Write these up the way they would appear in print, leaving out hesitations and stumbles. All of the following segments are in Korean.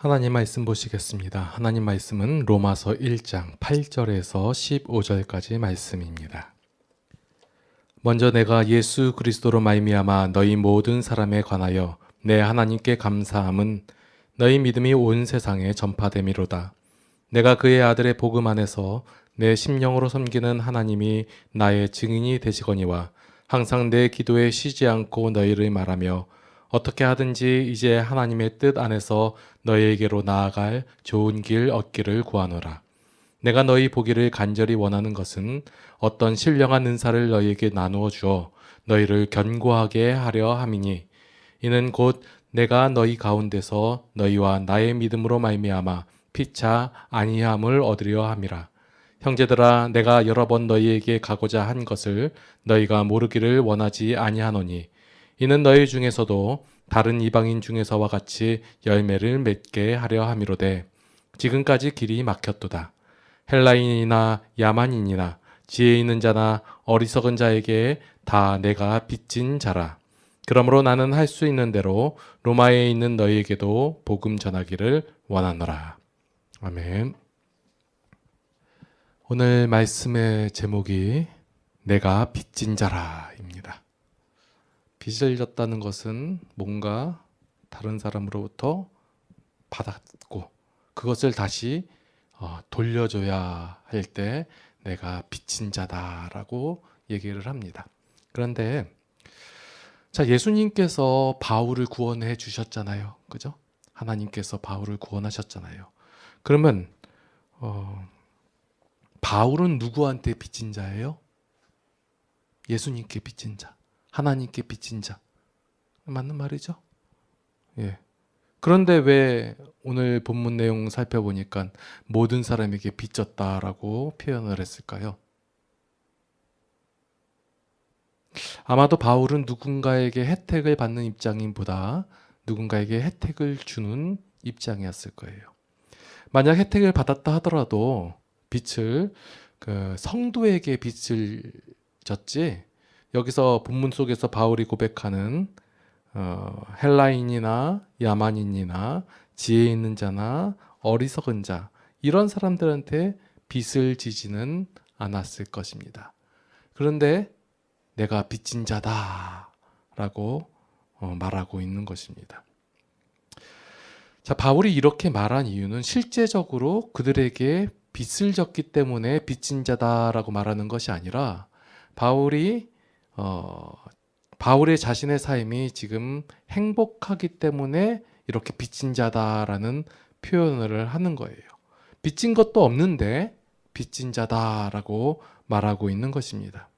하나님 말씀 보시겠습니다. 하나님 말씀은 로마서 1장 8절에서 15절까지 말씀입니다. 먼저 내가 예수 그리스도로 말미암아 너희 모든 사람에 관하여 내 하나님께 감사함은 너희 믿음이 온 세상에 전파됨이로다. 내가 그의 아들의 복음 안에서 내 심령으로 섬기는 하나님이 나의 증인이 되시거니와 항상 내 기도에 쉬지 않고 너희를 말하며 어떻게 하든지 이제 하나님의 뜻 안에서 너희에게로 나아갈 좋은 길 얻기를 구하노라. 내가 너희 보기를 간절히 원하는 것은 어떤 신령한 은사를 너희에게 나누어 주어 너희를 견고하게 하려 함이니 이는 곧 내가 너희 가운데서 너희와 나의 믿음으로 말미암아 피차 안위함을 얻으려 함이라. 형제들아, 내가 여러 번 너희에게 가고자 한 것을 너희가 모르기를 원하지 아니하노니 이는 너희 중에서도 다른 이방인 중에서와 같이 열매를 맺게 하려 함이로되 지금까지 길이 막혔도다. 헬라인이나 야만인이나 지혜 있는 자나 어리석은 자에게 다 내가 빚진 자라. 그러므로 나는 할 수 있는 대로 로마에 있는 너희에게도 복음 전하기를 원하노라. 아멘. 오늘 말씀의 제목이 내가 빚진 자라입니다. 빚을 졌다는 것은 뭔가 다른 사람으로부터 받았고 그것을 다시 돌려줘야 할 때 내가 빚진 자다라고 얘기를 합니다. 그런데 자, 예수님께서 바울을 구원해 주셨잖아요. 그죠? 하나님께서 바울을 구원하셨잖아요. 그러면 바울은 누구한테 빚진 자예요? 예수님께 빚진 자, 하나님께 빚진 자. 맞는 말이죠? 예. 그런데 왜 오늘 본문 내용 살펴보니까 모든 사람에게 빚졌다라고 표현을 했을까요? 아마도 바울은 누군가에게 혜택을 받는 입장인보다 누군가에게 혜택을 주는 입장이었을 거예요. 만약 혜택을 받았다 하더라도 빚을 성도에게 빚을 졌지, 여기서 본문 속에서 바울이 고백하는 헬라인이나 야만인이나 지혜 있는 자나 어리석은 자, 이런 사람들한테 빚을 지지는 않았을 것입니다. 그런데 내가 빚진 자다라고 말하고 있는 것입니다. 자, 바울이 이렇게 말한 이유는 실제적으로 그들에게 빚을 졌기 때문에 빚진 자다라고 말하는 것이 아니라 바울의 자신의 삶이 지금 행복하기 때문에 이렇게 빚진 자다라는 표현을 하는 거예요. 빚진 것도 없는데 빚진 자다라고 말하고 있는 것입니다.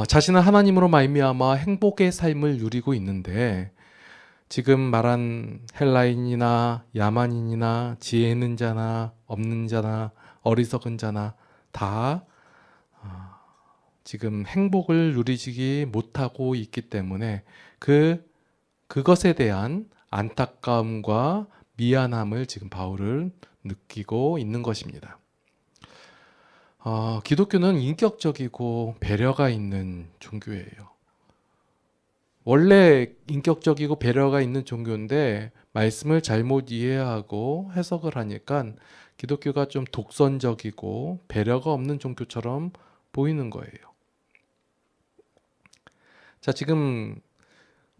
자신은 하나님으로 말미암아 행복의 삶을 누리고 있는데 지금 말한 헬라인이나 야만인이나 지혜 있는 자나 없는 자나 어리석은 자나 다 지금 행복을 누리지 못하고 있기 때문에 그것에 대한 안타까움과 미안함을 지금 바울은 느끼고 있는 것입니다. 기독교는 인격적이고 배려가 있는 종교예요. 원래 인격적이고 배려가 있는 종교인데 말씀을 잘못 이해하고 해석을 하니까 기독교가 좀 독선적이고 배려가 없는 종교처럼 보이는 거예요. 자, 지금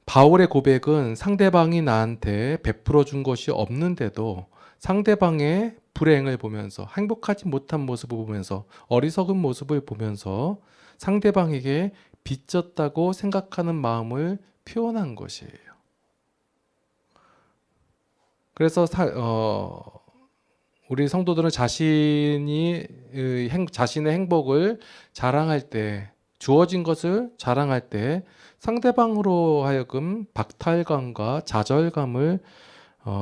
바울의 고백은 상대방이 나한테 베풀어 준 것이 없는데도 상대방의 불행을 보면서 행복하지 못한 모습을 보면서 어리석은 모습을 보면서 상대방에게 빚졌다고 생각하는 마음을 표현한 것이에요. 그래서 우리 성도들은 자신의 행복을 자랑할 때, 주어진 것을 자랑할 때 상대방으로 하여금 박탈감과 좌절감을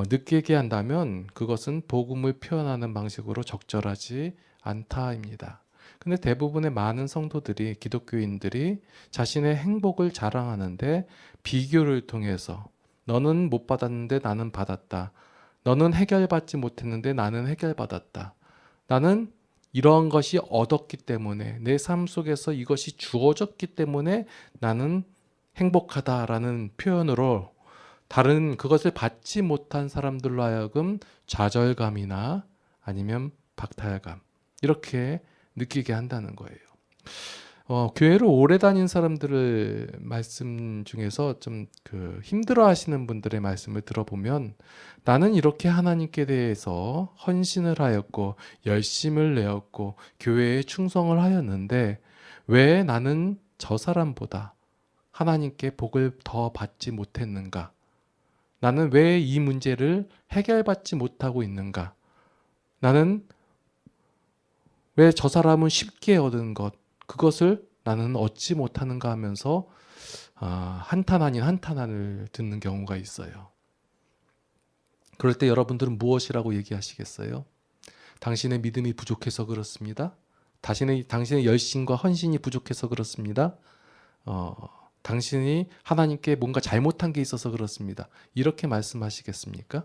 느끼게 한다면 그것은 복음을 표현하는 방식으로 적절하지 않다입니다. 근데 대부분의 많은 성도들이, 기독교인들이 자신의 행복을 자랑하는데 비교를 통해서 너는 못 받았는데 나는 받았다. 너는 해결받지 못했는데 나는 해결받았다. 나는 이러한 것이 얻었기 때문에, 내 삶 속에서 이것이 주어졌기 때문에 나는 행복하다라는 표현으로 다른 그것을 받지 못한 사람들로 하여금 좌절감이나 아니면 박탈감 이렇게 느끼게 한다는 거예요. 교회를 오래 다닌 사람들을 말씀 중에서 좀 힘들어 하시는 분들의 말씀을 들어보면 나는 이렇게 하나님께 대해서 헌신을 하였고 열심을 내었고 교회에 충성을 하였는데 왜 나는 저 사람보다 하나님께 복을 더 받지 못했는가? 나는 왜 이 문제를 해결받지 못하고 있는가? 나는 왜 저 사람은 쉽게 얻은 것, 그것을 나는 얻지 못하는가 하면서 한탄 아닌 한탄을 듣는 경우가 있어요. 그럴 때 여러분들은 무엇이라고 얘기하시겠어요? 당신의 믿음이 부족해서 그렇습니다. 당신의 열심과 헌신이 부족해서 그렇습니다. 당신이 하나님께 뭔가 잘못한 게 있어서 그렇습니다. 이렇게 말씀하시겠습니까?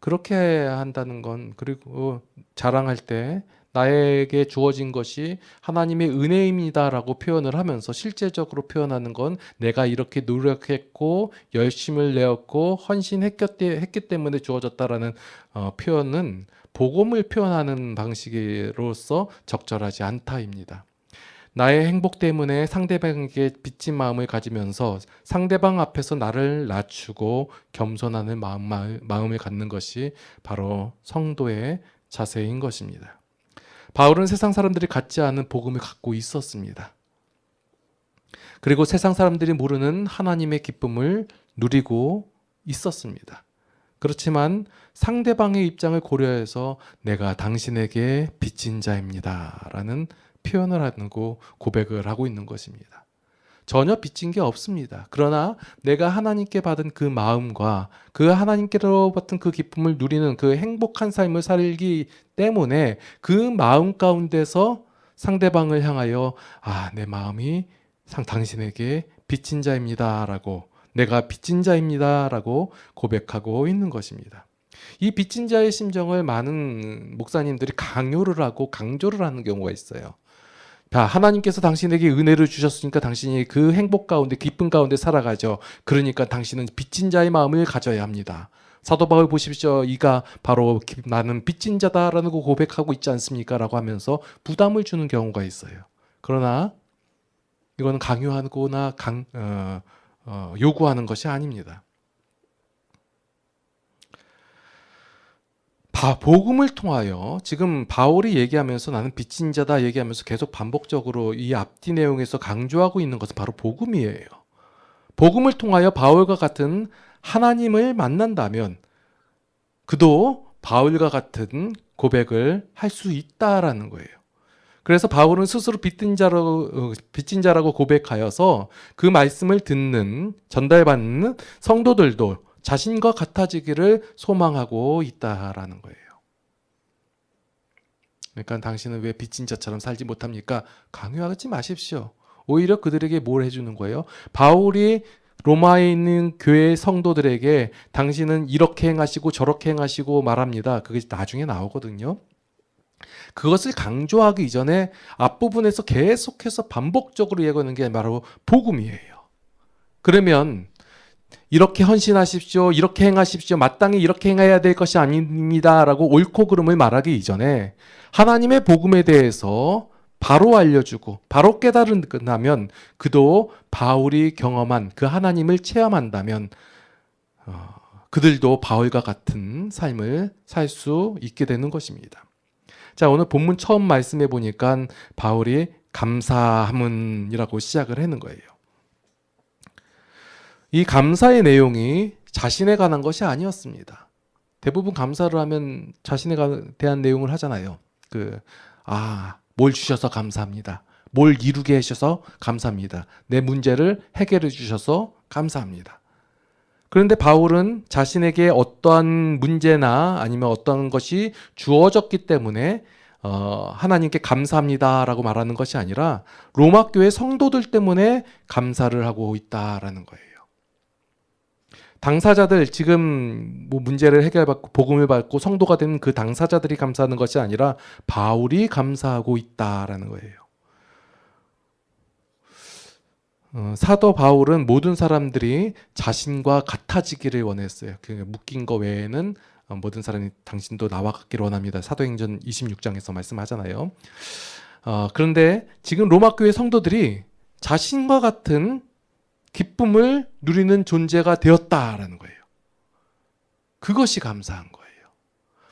그렇게 한다는 건, 그리고 자랑할 때 나에게 주어진 것이 하나님의 은혜입니다라고 표현을 하면서 실제적으로 표현하는 건 내가 이렇게 노력했고 열심을 내었고 헌신했기 때문에 주어졌다라는 표현은 복음을 표현하는 방식으로서 적절하지 않다입니다. 나의 행복 때문에 상대방에게 빚진 마음을 가지면서 상대방 앞에서 나를 낮추고 겸손하는 마음을 갖는 것이 바로 성도의 자세인 것입니다. 바울은 세상 사람들이 갖지 않은 복음을 갖고 있었습니다. 그리고 세상 사람들이 모르는 하나님의 기쁨을 누리고 있었습니다. 그렇지만 상대방의 입장을 고려해서 내가 당신에게 빚진 자입니다 라는 표현을 하고 고백을 하고 있는 것입니다. 전혀 빚진 게 없습니다. 그러나 내가 하나님께 받은 그 마음과 그 하나님께로 받은 그 기쁨을 누리는 그 행복한 삶을 살기 때문에 그 마음 가운데서 상대방을 향하여 내 마음이 당신에게 빚진 자입니다 라고, 내가 빚진 자입니다 라고 고백하고 있는 것입니다. 이 빚진 자의 심정을 많은 목사님들이 강요를 하고 강조를 하는 경우가 있어요. 하나님께서 당신에게 은혜를 주셨으니까 당신이 그 행복 가운데 기쁨 가운데 살아가죠. 그러니까 당신은 빚진 자의 마음을 가져야 합니다. 사도 바울 보십시오. 이가 바로 나는 빚진 자다라는 거 고백하고 있지 않습니까? 라고 하면서 부담을 주는 경우가 있어요. 그러나 이거는 강요하거나 요구하는 것이 아닙니다. 복음을 통하여 지금 바울이 얘기하면서 나는 빚진 자다 얘기하면서 계속 반복적으로 이 앞뒤 내용에서 강조하고 있는 것은 바로 복음이에요. 복음을 통하여 바울과 같은 하나님을 만난다면 그도 바울과 같은 고백을 할 수 있다라는 거예요. 그래서 바울은 스스로 빚진 자라고 고백하여서 그 말씀을 듣는 전달받는 성도들도 자신과 같아지기를 소망하고 있다라는 거예요. 그러니까 당신은 왜 빚진 자처럼 살지 못합니까? 강요하지 마십시오. 오히려 그들에게 뭘 해주는 거예요? 바울이 로마에 있는 교회 성도들에게 당신은 이렇게 행하시고 저렇게 행하시고 말합니다. 그게 나중에 나오거든요. 그것을 강조하기 이전에 앞부분에서 계속해서 반복적으로 얘기하는 게 바로 복음이에요. 그러면 이렇게 헌신하십시오. 이렇게 행하십시오. 마땅히 이렇게 행해야 될 것이 아닙니다. 라고 옳고 그름을 말하기 이전에 하나님의 복음에 대해서 바로 알려주고 바로 깨달은다면 그도 바울이 경험한 그 하나님을 체험한다면 그들도 바울과 같은 삶을 살 수 있게 되는 것입니다. 자, 오늘 본문 처음 말씀해 보니까 바울이 감사함은이라고 시작을 하는 거예요. 이 감사의 내용이 자신에 관한 것이 아니었습니다. 대부분 감사를 하면 자신에 대한 내용을 하잖아요. 뭘 주셔서 감사합니다. 뭘 이루게 하셔서 감사합니다. 내 문제를 해결해 주셔서 감사합니다. 그런데 바울은 자신에게 어떠한 문제나 아니면 어떤 것이 주어졌기 때문에 하나님께 감사합니다라고 말하는 것이 아니라 로마 교회 성도들 때문에 감사를 하고 있다라는 거예요. 당사자들, 지금 문제를 해결받고 복음을 받고 성도가 된 그 당사자들이 감사하는 것이 아니라 바울이 감사하고 있다라는 거예요. 사도 바울은 모든 사람들이 자신과 같아지기를 원했어요. 그 묶인 거 외에는 모든 사람이 당신도 나와 같기를 원합니다. 사도행전 26장에서 말씀하잖아요. 그런데 지금 로마 교회 성도들이 자신과 같은 기쁨을 누리는 존재가 되었다라는 거예요. 그것이 감사한 거예요.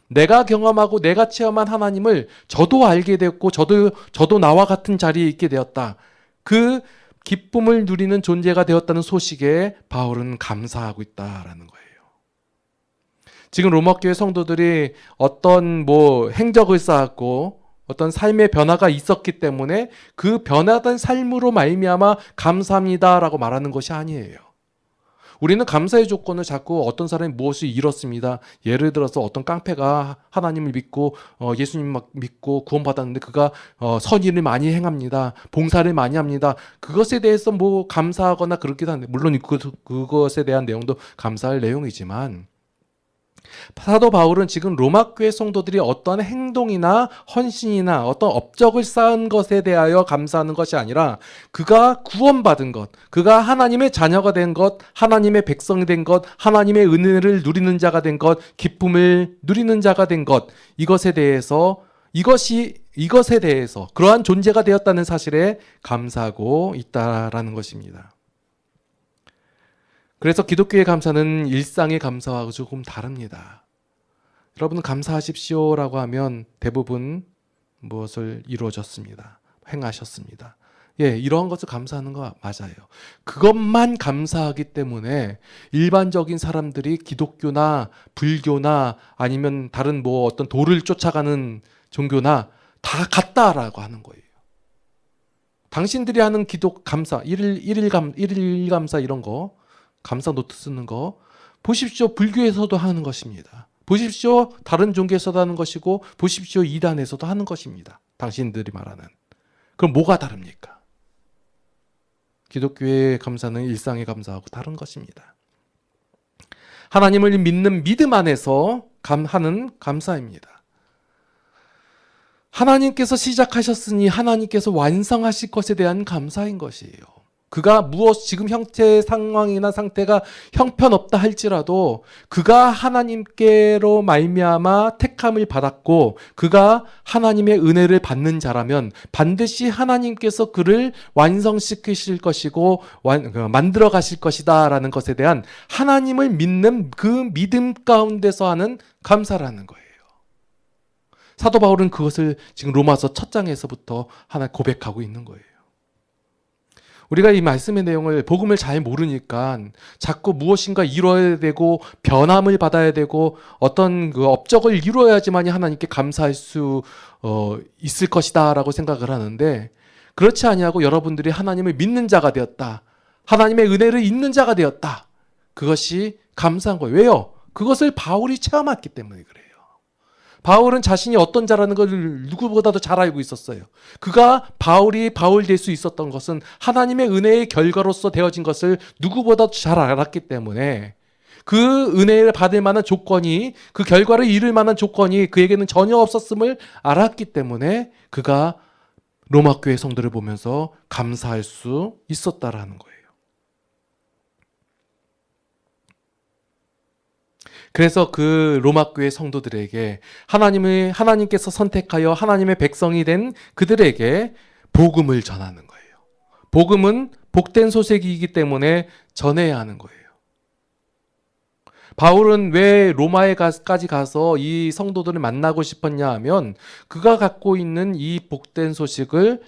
내가 경험하고 내가 체험한 하나님을 저도 알게 되었고 저도 나와 같은 자리에 있게 되었다. 그 기쁨을 누리는 존재가 되었다는 소식에 바울은 감사하고 있다라는 거예요. 지금 로마 교회 성도들이 어떤 행적을 쌓았고 어떤 삶의 변화가 있었기 때문에 그 변화된 삶으로 말미암아 감사합니다라고 말하는 것이 아니에요. 우리는 감사의 조건을 자꾸 어떤 사람이 무엇을 잃었습니다. 예를 들어서 어떤 깡패가 하나님을 믿고 예수님 믿고 구원받았는데 그가 선의를 많이 행합니다. 봉사를 많이 합니다. 그것에 대해서 감사하거나 그렇기도 한데 물론 그것에 대한 내용도 감사할 내용이지만 사도 바울은 지금 로마 교회 성도들이 어떤 행동이나 헌신이나 어떤 업적을 쌓은 것에 대하여 감사하는 것이 아니라 그가 구원받은 것, 그가 하나님의 자녀가 된 것, 하나님의 백성이 된 것, 하나님의 은혜를 누리는 자가 된 것, 기쁨을 누리는 자가 된 것, 이것에 대해서 그러한 존재가 되었다는 사실에 감사하고 있다라는 것입니다. 그래서 기독교의 감사는 일상의 감사와 조금 다릅니다. 여러분 감사하십시오라고 하면 대부분 무엇을 이루어졌습니다. 행하셨습니다. 이러한 것을 감사하는 거 맞아요. 그것만 감사하기 때문에 일반적인 사람들이 기독교나 불교나 아니면 다른 어떤 도를 쫓아가는 종교나 다 같다라고 하는 거예요. 당신들이 하는 기독 감사, 일일 감사 이런 거 감사 노트 쓰는 거 보십시오. 불교에서도 하는 것입니다. 보십시오. 다른 종교에서도 하는 것이고 보십시오. 이단에서도 하는 것입니다. 당신들이 말하는. 그럼 뭐가 다릅니까? 기독교의 감사는 일상의 감사하고 다른 것입니다. 하나님을 믿는 믿음 안에서 하는 감사입니다. 하나님께서 시작하셨으니 하나님께서 완성하실 것에 대한 감사인 것이에요. 그가 지금 형체 상황이나 상태가 형편없다 할지라도 그가 하나님께로 말미암아 택함을 받았고 그가 하나님의 은혜를 받는 자라면 반드시 하나님께서 그를 완성시키실 것이고 만들어 가실 것이다 라는 것에 대한 하나님을 믿는 그 믿음 가운데서 하는 감사라는 거예요. 사도 바울은 그것을 지금 로마서 첫 장에서부터 하나 고백하고 있는 거예요. 우리가 이 말씀의 내용을 복음을 잘 모르니까 자꾸 무엇인가 이루어야 되고 변함을 받아야 되고 어떤 그 업적을 이루어야지만이 하나님께 감사할 수 있을 것이다 라고 생각을 하는데 그렇지 아니하고 여러분들이 하나님을 믿는 자가 되었다. 하나님의 은혜를 잊는 자가 되었다. 그것이 감사한 거예요. 왜요? 그것을 바울이 체험했기 때문에 그래요. 바울은 자신이 어떤 자라는 걸 누구보다도 잘 알고 있었어요. 그가 바울이 바울 될 수 있었던 것은 하나님의 은혜의 결과로서 되어진 것을 누구보다도 잘 알았기 때문에 그 은혜를 받을 만한 조건이 그 결과를 이룰 만한 조건이 그에게는 전혀 없었음을 알았기 때문에 그가 로마 교회 성도를 보면서 감사할 수 있었다라는 거예요. 그래서 그 로마 교회 성도들에게 하나님께서 선택하여 하나님의 백성이 된 그들에게 복음을 전하는 거예요. 복음은 복된 소식이기 때문에 전해야 하는 거예요. 바울은 왜 로마에까지 가서 이 성도들을 만나고 싶었냐 하면 그가 갖고 있는 이 복된 소식을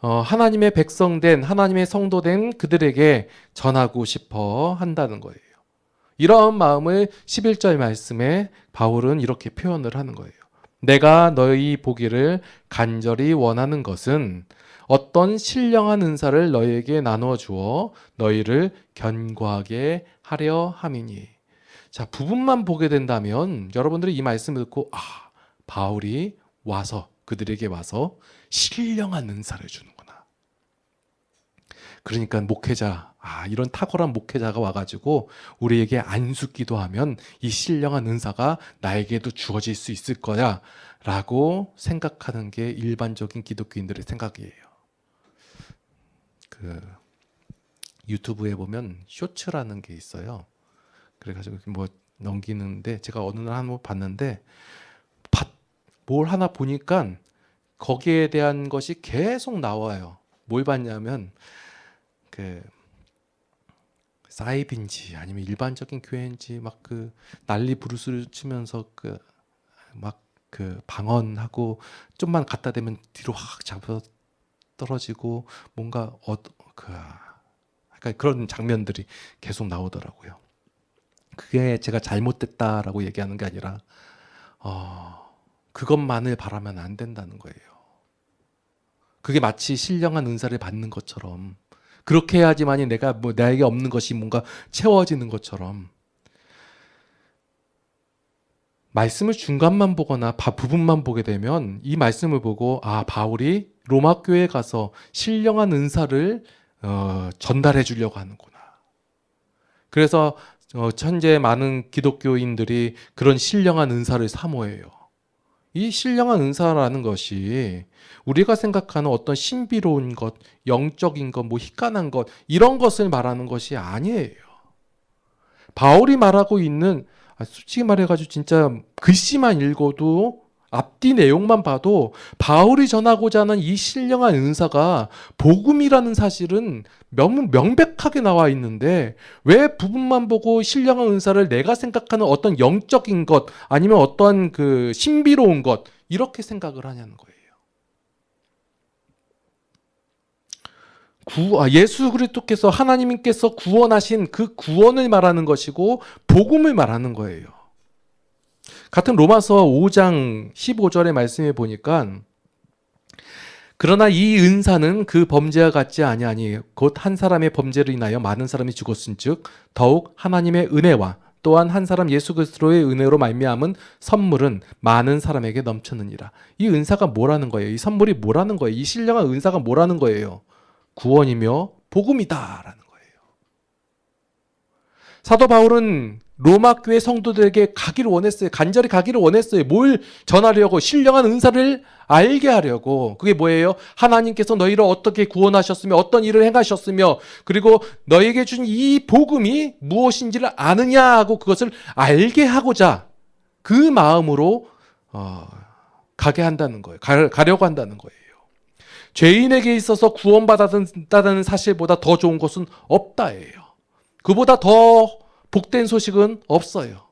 하나님의 백성된 하나님의 성도된 그들에게 전하고 싶어 한다는 거예요. 이러한 마음을 11절 말씀에 바울은 이렇게 표현을 하는 거예요. 내가 너희 보기를 간절히 원하는 것은 어떤 신령한 은사를 너희에게 나누어 주어 너희를 견고하게 하려 함이니. 자, 부분만 보게 된다면 여러분들이 이 말씀을 듣고 바울이 그들에게 와서 신령한 은사를 주는구나. 그러니까 목회자, 이런 탁월한 목회자가 와가지고 우리에게 안수기도 하면 이 신령한 은사가 나에게도 주어질 수 있을 거야 라고 생각하는 게 일반적인 기독교인들의 생각이에요. 유튜브에 보면 쇼츠라는 게 있어요. 그래가지고 뭐 넘기는데 제가 어느 날 한번 봤는데 뭘 하나 보니까 거기에 대한 것이 계속 나와요. 뭘 봤냐면 그 사이비인지 아니면 일반적인 교회인지 막 그 난리 부르스를 치면서 그 막 그 방언하고 좀만 갖다 대면 뒤로 확 잡아 떨어지고 뭔가 그 약간 그런 장면들이 계속 나오더라고요. 그게 제가 잘못됐다라고 얘기하는 게 아니라 그것만을 바라면 안 된다는 거예요. 그게 마치 신령한 은사를 받는 것처럼 그렇게 해야지만이 내가 뭐 나에게 없는 것이 뭔가 채워지는 것처럼 말씀을 중간만 보거나 부분만 보게 되면 이 말씀을 보고 바울이 로마 교회에 가서 신령한 은사를 전달해 주려고 하는구나. 그래서 현재 많은 기독교인들이 그런 신령한 은사를 사모해요. 이 신령한 은사라는 것이 우리가 생각하는 어떤 신비로운 것, 영적인 것, 뭐 희한한 것 이런 것을 말하는 것이 아니에요. 바울이 말하고 있는 솔직히 말해가지고 진짜 글씨만 읽어도 앞뒤 내용만 봐도 바울이 전하고자 하는 이 신령한 은사가 복음이라는 사실은 명백하게 나와 있는데 왜 부분만 보고 신령한 은사를 내가 생각하는 어떤 영적인 것 아니면 어떤 그 신비로운 것 이렇게 생각을 하냐는 거예요. 예수 그리스도께서 하나님께서 구원하신 그 구원을 말하는 것이고 복음을 말하는 거예요. 같은 로마서 5장 15절의 말씀에 보니까 그러나 이 은사는 그 범죄와 같지 아니하니 곧 한 사람의 범죄로 인하여 많은 사람이 죽었은즉 더욱 하나님의 은혜와 또한 한 사람 예수 그리스도의 은혜로 말미암은 선물은 많은 사람에게 넘쳤느니라. 이 은사가 뭐라는 거예요? 이 선물이 뭐라는 거예요? 이 신령한 은사가 뭐라는 거예요? 구원이며 복음이다라는 거예요. 사도 바울은 로마 교회 성도들에게 가기를 원했어요. 간절히 가기를 원했어요. 뭘 전하려고? 신령한 은사를 알게 하려고. 그게 뭐예요? 하나님께서 너희를 어떻게 구원하셨으며 어떤 일을 행하셨으며 그리고 너에게 준 이 복음이 무엇인지를 아느냐 하고 그것을 알게 하고자 그 마음으로 가게 한다는 거예요. 가려고 한다는 거예요. 죄인에게 있어서 구원받았다는 사실보다 더 좋은 것은 없다예요. 그보다 더 복된 소식은 없어요.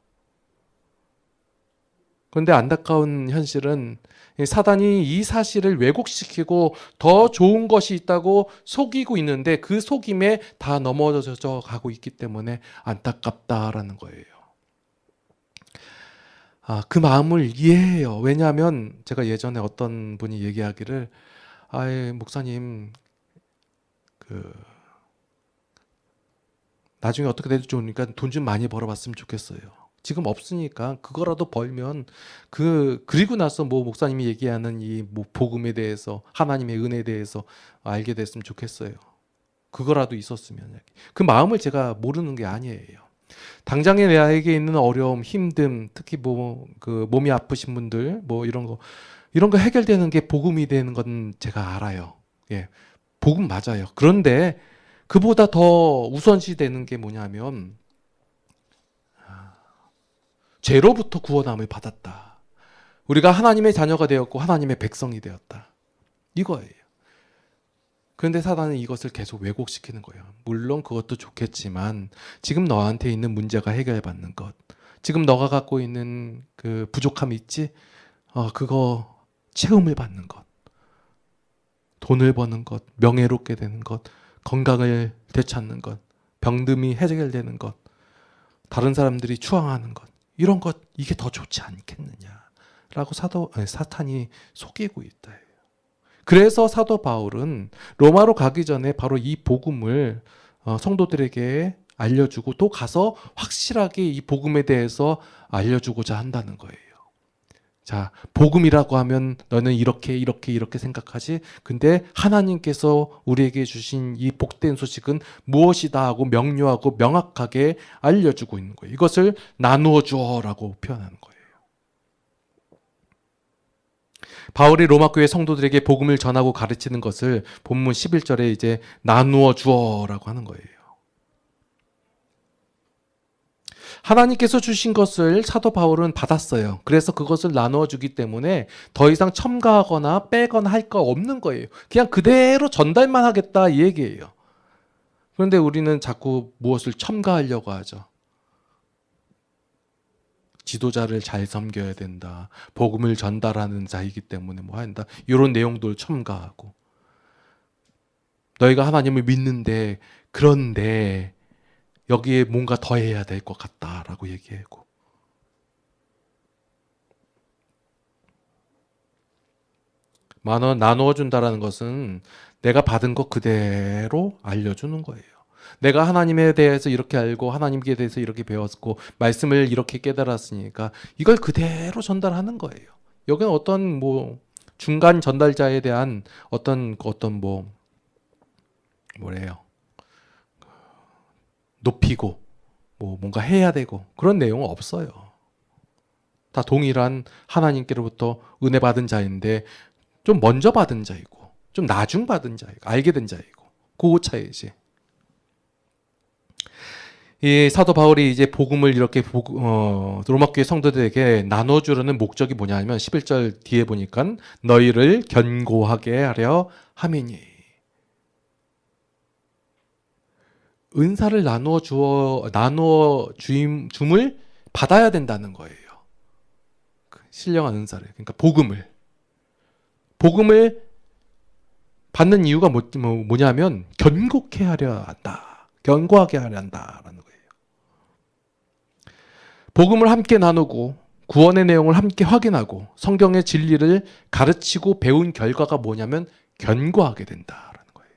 그런데 안타까운 현실은 사단이 이 사실을 왜곡시키고 더 좋은 것이 있다고 속이고 있는데 그 속임에 다 넘어져 가고 있기 때문에 안타깝다라는 거예요. 그 마음을 이해해요. 왜냐하면 제가 예전에 어떤 분이 얘기하기를 목사님 나중에 어떻게 될지 좋으니까 돈 좀 많이 벌어봤으면 좋겠어요. 지금 없으니까 그거라도 벌면 그리고 나서 뭐 목사님이 얘기하는 이 뭐 복음에 대해서 하나님의 은혜에 대해서 알게 됐으면 좋겠어요. 그거라도 있었으면. 그 마음을 제가 모르는 게 아니에요. 당장에 나에게 있는 어려움, 힘듦, 특히 뭐 그 몸이 아프신 분들 뭐 이런 거 해결되는 게 복음이 되는 건 제가 알아요. 예, 복음 맞아요. 그런데 그보다 더 우선시 되는 게 뭐냐면 죄로부터 구원함을 받았다. 우리가 하나님의 자녀가 되었고 하나님의 백성이 되었다. 이거예요. 그런데 사단은 이것을 계속 왜곡시키는 거예요. 물론 그것도 좋겠지만 지금 너한테 있는 문제가 해결받는 것, 지금 너가 갖고 있는 그 부족함이 있지? 그거 채움을 받는 것, 돈을 버는 것, 명예롭게 되는 것, 건강을 되찾는 것, 병듦이 해결되는 것, 다른 사람들이 추앙하는 것, 이런 것 이게 더 좋지 않겠느냐라고 사탄이 속이고 있다. 그래서 사도 바울은 로마로 가기 전에 바로 이 복음을 성도들에게 알려주고 또 가서 확실하게 이 복음에 대해서 알려주고자 한다는 거예요. 자, 복음이라고 하면 너는 이렇게 생각하지? 근데 하나님께서 우리에게 주신 이 복된 소식은 무엇이다 하고 명료하고 명확하게 알려주고 있는 거예요. 이것을 나누어 주어라고 표현하는 거예요. 바울이 로마 교회 성도들에게 복음을 전하고 가르치는 것을 본문 11절에 이제 나누어 주어라고 하는 거예요. 하나님께서 주신 것을 사도 바울은 받았어요. 그래서 그것을 나누어 주기 때문에 더 이상 첨가하거나 빼거나 할 거 없는 거예요. 그냥 그대로 전달만 하겠다 이 얘기예요. 그런데 우리는 자꾸 무엇을 첨가하려고 하죠. 지도자를 잘 섬겨야 된다. 복음을 전달하는 자이기 때문에 뭐 한다. 이런 내용들을 첨가하고. 너희가 하나님을 믿는데 그런데 여기에 뭔가 더 해야 될 것 같다라고 얘기하고. 만 원 나누어 준다라는 것은 내가 받은 것 그대로 알려주는 거예요. 내가 하나님에 대해서 이렇게 알고 하나님께 대해서 이렇게 배웠고 말씀을 이렇게 깨달았으니까 이걸 그대로 전달하는 거예요. 여기는 어떤 뭐 중간 전달자에 대한 어떤 뭐래요? 높이고 뭐 뭔가 해야 되고 그런 내용은 없어요. 다 동일한 하나님께로부터 은혜 받은 자인데 좀 먼저 받은 자이고 좀 나중 받은 자이고 알게 된 자이고 그 차이지. 이 사도 바울이 이제 복음을 이렇게 로마 교회 성도들에게 나눠주려는 목적이 뭐냐면 11절 뒤에 보니까 너희를 견고하게 하려 함이니. 은사를 나누어 줌을 받아야 된다는 거예요. 신령한 은사를. 그러니까 복음을 받는 이유가 뭐냐면 견고케 하려 한다. 견고하게 하려 한다라는 거예요. 복음을 함께 나누고 구원의 내용을 함께 확인하고 성경의 진리를 가르치고 배운 결과가 뭐냐면 견고하게 된다라는 거예요.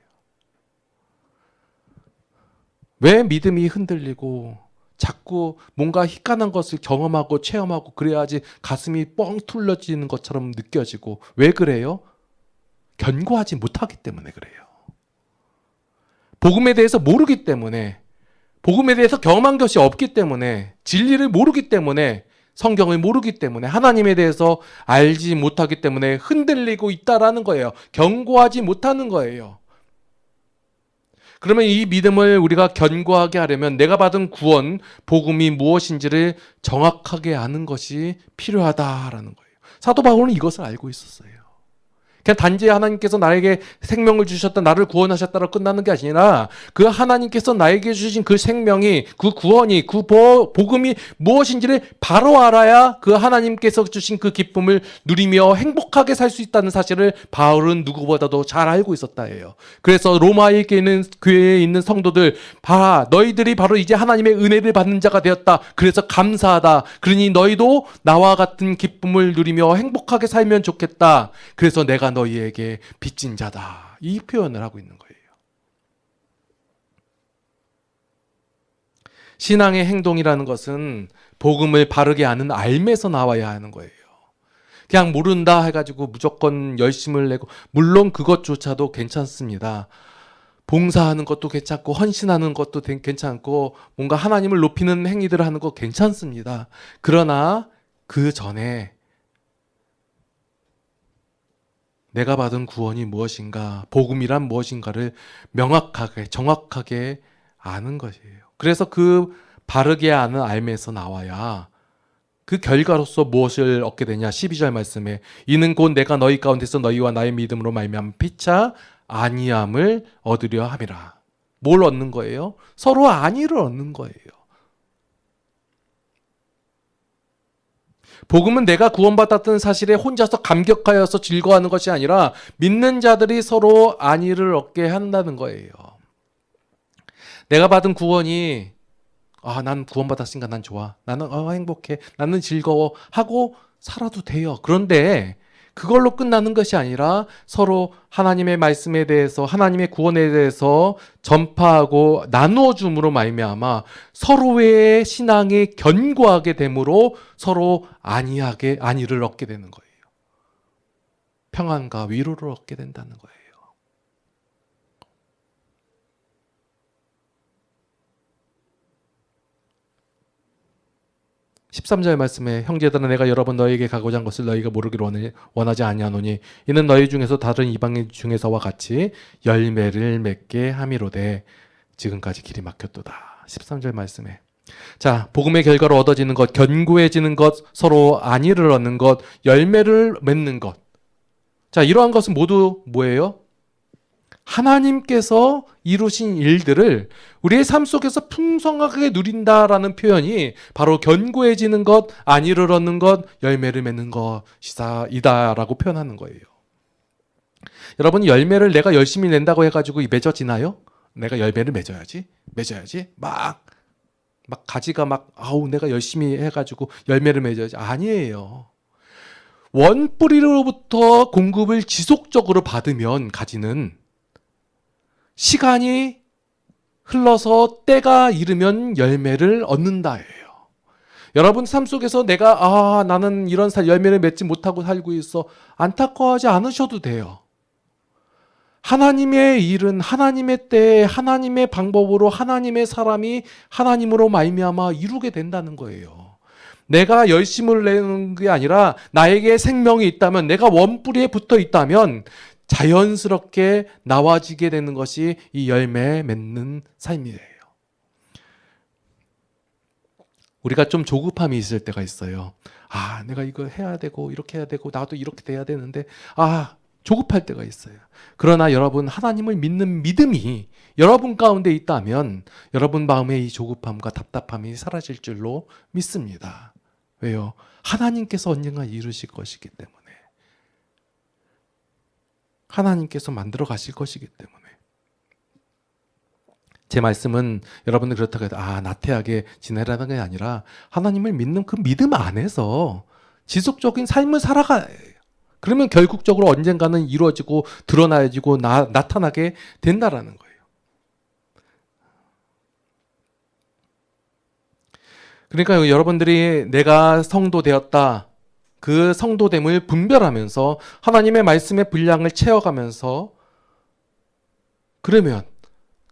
왜 믿음이 흔들리고 자꾸 뭔가 희한한 것을 경험하고 체험하고 그래야지 가슴이 뻥 뚫려지는 것처럼 느껴지고 왜 그래요? 견고하지 못하기 때문에 그래요. 복음에 대해서 모르기 때문에 복음에 대해서 경험한 것이 없기 때문에 진리를 모르기 때문에 성경을 모르기 때문에 하나님에 대해서 알지 못하기 때문에 흔들리고 있다라는 거예요. 견고하지 못하는 거예요. 그러면 이 믿음을 우리가 견고하게 하려면 내가 받은 구원, 복음이 무엇인지를 정확하게 아는 것이 필요하다라는 거예요. 사도 바울은 이것을 알고 있었어요. 그냥 단지 하나님께서 나에게 생명을 주셨다, 나를 구원하셨다로 끝나는 게 아니라 그 하나님께서 나에게 주신 그 생명이, 그 구원이, 그 복음이 무엇인지를 바로 알아야 그 하나님께서 주신 그 기쁨을 누리며 행복하게 살 수 있다는 사실을 바울은 누구보다도 잘 알고 있었다예요. 그래서 로마에 있는 교회에 있는 성도들, 봐, 너희들이 바로 이제 하나님의 은혜를 받는 자가 되었다. 그래서 감사하다. 그러니 너희도 나와 같은 기쁨을 누리며 행복하게 살면 좋겠다. 그래서 내가 너희에게 빚진 자다. 이 표현을 하고 있는 거예요. 신앙의 행동이라는 것은 복음을 바르게 아는 알매서 나와야 하는 거예요. 그냥 모른다 해가지고 무조건 열심을 내고, 물론 그것조차도 괜찮습니다. 봉사하는 것도 괜찮고 헌신하는 것도 괜찮고 뭔가 하나님을 높이는 행위들을 하는 거 괜찮습니다. 그러나 그 전에 내가 받은 구원이 무엇인가, 복음이란 무엇인가를 명확하게, 정확하게 아는 것이에요. 그래서 그 바르게 아는 알매에서 나와야 그 결과로서 무엇을 얻게 되냐. 12절 말씀에 이는 곧 내가 너희 가운데서 너희와 나의 믿음으로 말미암아 피차 안위함을 얻으려 함이라. 뭘 얻는 거예요? 서로 안위를 얻는 거예요. 복음은 내가 구원받았다는 사실에 혼자서 감격하여서 즐거워하는 것이 아니라 믿는 자들이 서로 안위를 얻게 한다는 거예요. 내가 받은 구원이 난 구원받았으니까 난 좋아. 나는 행복해. 나는 즐거워 하고 살아도 돼요. 그런데 그걸로 끝나는 것이 아니라 서로 하나님의 말씀에 대해서, 하나님의 구원에 대해서 전파하고 나누어 줌으로 말미암아 서로의 신앙이 견고하게 됨으로 서로 안위를 얻게 되는 거예요. 평안과 위로를 얻게 된다는 거예요. 13절 말씀에 형제들아 내가 여러 번 너희에게 가고자 한 것을 너희가 모르기를 원하지 아니하노니 이는 너희 중에서 다른 이방인 중에서와 같이 열매를 맺게 함이로되 지금까지 길이 막혔도다. 13절 말씀에 자, 복음의 결과로 얻어지는 것, 견고해지는 것, 서로 안위를 얻는 것, 열매를 맺는 것. 자, 이러한 것은 모두 뭐예요? 하나님께서 이루신 일들을 우리의 삶 속에서 풍성하게 누린다라는 표현이 바로 견고해지는 것, 안위를 얻는 것, 열매를 맺는 것이다라고 표현하는 거예요. 여러분, 열매를 내가 열심히 낸다고 해가지고 맺어지나요? 내가 열매를 맺어야지. 막 가지가 내가 열심히 해가지고 열매를 맺어야지. 아니에요. 원뿌리로부터 공급을 지속적으로 받으면 가지는 시간이 흘러서 때가 이르면 열매를 얻는다예요. 여러분 삶 속에서 내가 나는 이런 열매를 맺지 못하고 살고 있어. 안타까워하지 않으셔도 돼요. 하나님의 일은 하나님의 때에 하나님의 방법으로 하나님의 사람이 하나님으로 말미암아 이루게 된다는 거예요. 내가 열심을 내는 게 아니라 나에게 생명이 있다면, 내가 원뿌리에 붙어 있다면 자연스럽게 나와지게 되는 것이 이 열매 맺는 삶이에요. 우리가 좀 조급함이 있을 때가 있어요. 내가 이거 해야 되고 이렇게 해야 되고 나도 이렇게 돼야 되는데 조급할 때가 있어요. 그러나 여러분, 하나님을 믿는 믿음이 여러분 가운데 있다면 여러분 마음의 이 조급함과 답답함이 사라질 줄로 믿습니다. 왜요? 하나님께서 언젠가 이루실 것이기 때문에. 하나님께서 만들어 가실 것이기 때문에. 제 말씀은 여러분들 그렇다고 해도 나태하게 지내라는 게 아니라 하나님을 믿는 그 믿음 안에서 지속적인 삶을 살아가야 해요. 그러면 결국적으로 언젠가는 이루어지고 드러나지고 나타나게 된다라는 거예요. 그러니까 여러분들이 내가 성도 되었다, 그 성도됨을 분별하면서 하나님의 말씀의 분량을 채워가면서 그러면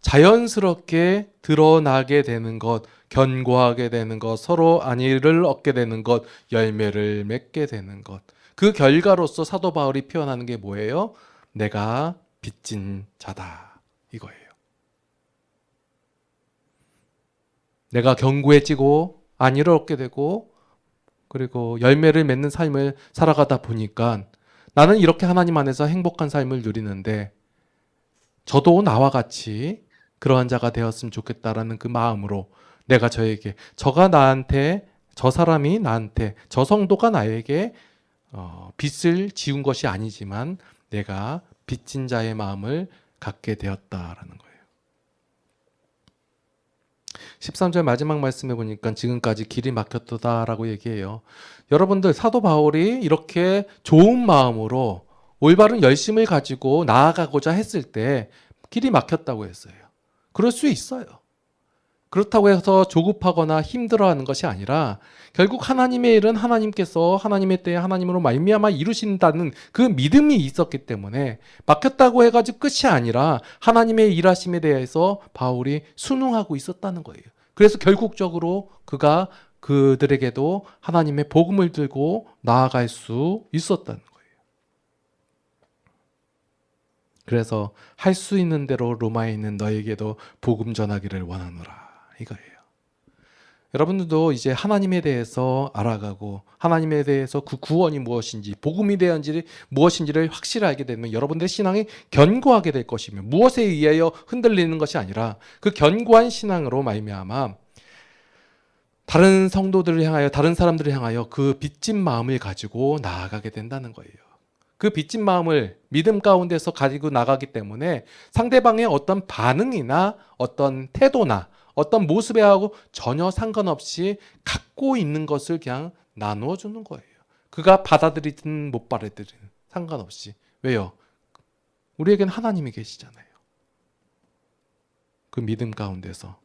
자연스럽게 드러나게 되는 것, 견고하게 되는 것, 서로 안위를 얻게 되는 것, 열매를 맺게 되는 것. 그 결과로서 사도 바울이 표현하는 게 뭐예요? 내가 빚진 자다, 이거예요. 내가 견고해지고 안위를 얻게 되고 그리고 열매를 맺는 삶을 살아가다 보니까 나는 이렇게 하나님 안에서 행복한 삶을 누리는데 저도 나와 같이 그러한 자가 되었으면 좋겠다라는 그 마음으로 내가 저에게, 저 사람이 나한테, 저 성도가 나에게 빚을 지운 것이 아니지만 내가 빚진 자의 마음을 갖게 되었다라는 거예요. 13절 마지막 말씀에 보니까 지금까지 길이 막혔다라고 얘기해요. 여러분들, 사도 바울이 이렇게 좋은 마음으로 올바른 열심을 가지고 나아가고자 했을 때 길이 막혔다고 했어요. 그럴 수 있어요. 그렇다고 해서 조급하거나 힘들어하는 것이 아니라 결국 하나님의 일은 하나님께서 하나님의 때에 하나님으로 말미암아 이루신다는 그 믿음이 있었기 때문에 막혔다고 해가지고 끝이 아니라 하나님의 일하심에 대해서 바울이 순응하고 있었다는 거예요. 그래서 결국적으로 그가 그들에게도 하나님의 복음을 들고 나아갈 수 있었다는 거예요. 그래서 할 수 있는 대로 로마에 있는 너에게도 복음 전하기를 원하노라, 이거예요. 여러분들도 이제 하나님에 대해서 알아가고 하나님에 대해서 그 구원이 무엇인지, 복음이 대한지 무엇인지를 확실히 알게 되면 여러분들의 신앙이 견고하게 될 것이며, 무엇에 의하여 흔들리는 것이 아니라 그 견고한 신앙으로 말미암아 다른 성도들을 향하여, 다른 사람들을 향하여 그 빚진 마음을 가지고 나아가게 된다는 거예요. 그 빚진 마음을 믿음 가운데서 가지고 나가기 때문에 상대방의 어떤 반응이나 어떤 태도나 어떤 모습에 하고 전혀 상관없이 갖고 있는 것을 그냥 나누어 주는 거예요. 그가 받아들이든 못 받아들이든 상관없이. 왜요? 우리에겐 하나님이 계시잖아요. 그 믿음 가운데서.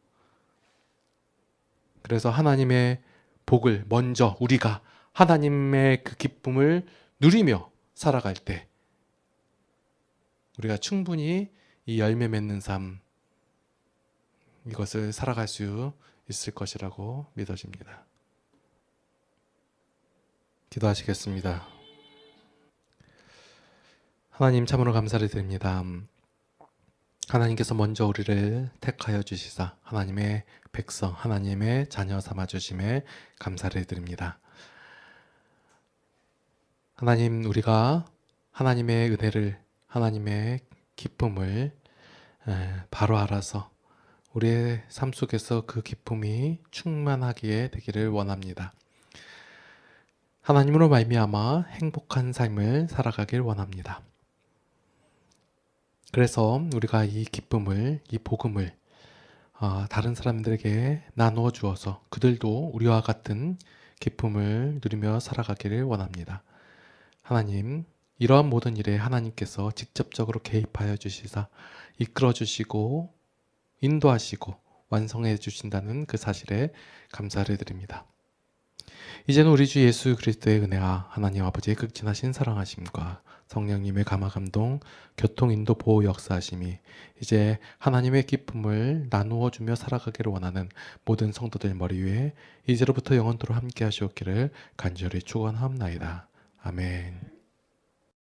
그래서 하나님의 복을 먼저 우리가 하나님의 그 기쁨을 누리며 살아갈 때 우리가 충분히 이 열매 맺는 삶, 이것을 살아갈 수 있을 것이라고 믿어집니다. 기도하시겠습니다. 하나님, 참으로 감사를 드립니다. 하나님께서 먼저 우리를 택하여 주시사 하나님의 백성, 하나님의 자녀 삼아 주심에 감사를 드립니다. 하나님, 우리가 하나님의 은혜를, 하나님의 기쁨을 바로 알아서 우리의 삶 속에서 그 기쁨이 충만하기에 되기를 원합니다. 하나님으로 말미암아 행복한 삶을 살아가길 원합니다. 그래서 우리가 이 기쁨을, 이 복음을 다른 사람들에게 나누어 주어서 그들도 우리와 같은 기쁨을 누리며 살아가기를 원합니다. 하나님, 이러한 모든 일에 하나님께서 직접적으로 개입하여 주시사 이끌어 주시고 인도하시고 완성해 주신다는 그 사실에 감사를 드립니다. 이제는 우리 주 예수 그리스도의 은혜와 하나님 아버지의 극진하신 사랑하심과 성령님의 감화감동, 교통인도 보호 역사하심이 이제 하나님의 기쁨을 나누어 주며 살아가기를 원하는 모든 성도들 머리 위에 이제로부터 영원토록 함께 하시옵기를 간절히 축원하옵나이다. 아멘.